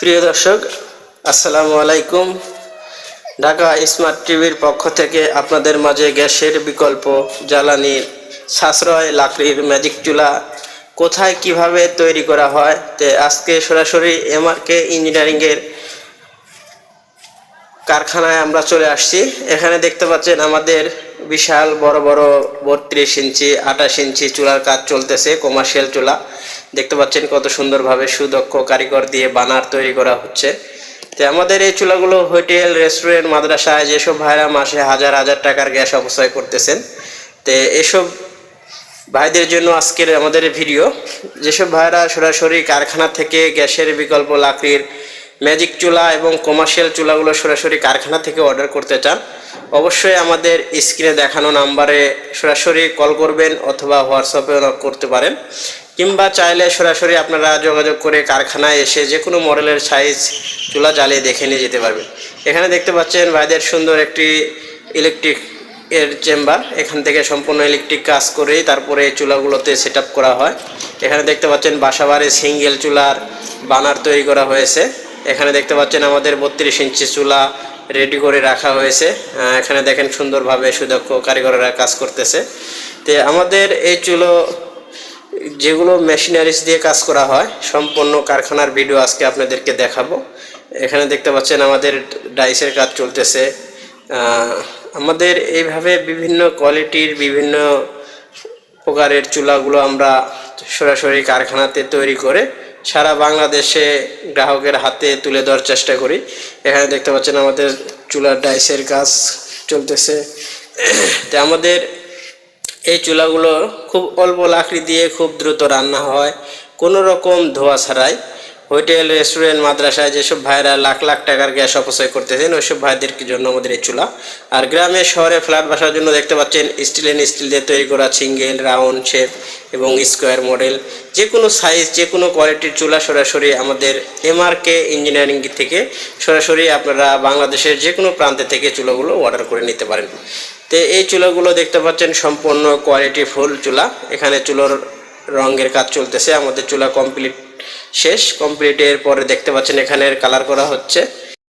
প্রিয় দর্শক, আসসালামু আলাইকুম। ঢাকা স্মার্ট টিভির পক্ষ থেকে আপনাদের মাঝে গ্যাসের বিকল্প জ্বালানি সাশ্রয় লাকড়ির ম্যাজিক চুলা কোথায় কিভাবে তৈরি করা হয় তে আজকে সরাসরি এমআরকে ইঞ্জিনিয়ারিংয়ের কারখানায় আমরা চলে আসছি। এখানে দেখতে পাচ্ছেন আমাদের বিশাল বড় বড় 32 ইঞ্চি 28 ইঞ্চি চুলার কাজ চলতেছে। কমার্শিয়াল চুলা দেখতে পাচ্ছেন কত সুন্দরভাবে সুদক্ষ কারিগর দিয়ে বানার তৈরি করা হচ্ছে। তো আমাদের এই চুলাগুলো হোটেল, রেস্টুরেন্ট, মাদ্রাসায় যেসব ভাইরা মাসে হাজার হাজার টাকার গ্যাস অপচয় করতেছেন, তো এসব ভাইদের জন্য আজকের আমাদের ভিডিও। যেসব ভাইরা সরাসরি কারখানা থেকে গ্যাসের বিকল্প লাকড়ির ম্যাজিক চুলা এবং কমার্শিয়াল চুলাগুলো সরাসরি কারখানা থেকে অর্ডার করতে চান, অবশ্যই আমাদের স্ক্রিনে দেখানো নাম্বারে সরাসরি কল করবেন অথবা হোয়াটসঅ্যাপে নক করতে পারেন, কিংবা চাইলে সরাসরি আপনারা যোগাযোগ করে কারখানায় এসে যে কোনো মডেলের সাইজ চুলা জ্বালিয়ে দেখে নিয়ে যেতে পারবেন। এখানে দেখতে পাচ্ছেন ভাইদের সুন্দর একটি ইলেকট্রিক এর চেম্বার। এখান থেকে সম্পূর্ণ ইলেকট্রিক কাজ করেই তারপরে এই চুলাগুলোতে সেট আপ করা হয়। এখানে দেখতে পাচ্ছেন বাসাবাড়ি সিঙ্গেল চুলার বানার তৈরি করা হয়েছে। এখানে দেখতে পাচ্ছেন আমাদের 32 ইঞ্চি চুলা রেডি করে রাখা হয়েছে। এখানে দেখেন সুন্দরভাবে সুদক্ষ কারিগররা কাজ করতেছে। তো আমাদের এই চুলো যেগুলো মেশিনারিজ দিয়ে কাজ করা হয়, সম্পূর্ণ কারখানার ভিডিও আজকে আপনাদেরকে দেখাবো। এখানে দেখতে পাচ্ছেন আমাদের ডাইসের কাজ চলতেছে। আমাদের এইভাবে বিভিন্ন কোয়ালিটির বিভিন্ন প্রকারের চুলাগুলো আমরা সরাসরি কারখানাতে তৈরি করে সারা বাংলাদেশে গ্রাহকের হাতে তুলে দেওয়ার চেষ্টা করি। এখানে দেখতে পাচ্ছেন আমাদের চুলার ডাইসের কাজ চলতেছে। তো আমাদের এই চুলাগুলো খুব অল্প লাকড়ি দিয়ে খুব দ্রুত রান্না হয়, কোনো রকম ধোয়া ছাড়াই। হোটেল, রেস্টুরেন্ট, মাদ্রাসায় যেসব ভাইরা লাখ লাখ টাকার গ্যাস অপচয় করতেছেন, ওইসব ভাইদের জন্য আমাদের এই চুলা। আর গ্রামে শহরে ফ্ল্যাট বাসার জন্য দেখতে পাচ্ছেন স্টিল দিয়ে তৈরি করা সিঙ্গেল, রাউন্ড শেপ এবং স্কোয়ার মডেল যে কোনো সাইজ, যে কোনো কোয়ালিটির চুলা সরাসরি আমাদের এমআরকে ইঞ্জিনিয়ারিং থেকে সরাসরি আপনারা বাংলাদেশের যে কোনো প্রান্তে থেকে চুলাগুলো অর্ডার করে নিতে পারেন। তো এই চুলাগুলো দেখতে পাচ্ছেন সম্পূর্ণ কোয়ালিটি ফুল চুলা। এখানে চুলোর রঙের কাজ চলতেছে। আমাদের চুলা কমপ্লিট শেষ। কমপ্লিটের পরে দেখতে পাচ্ছেন এখানে কালার করা হচ্ছে।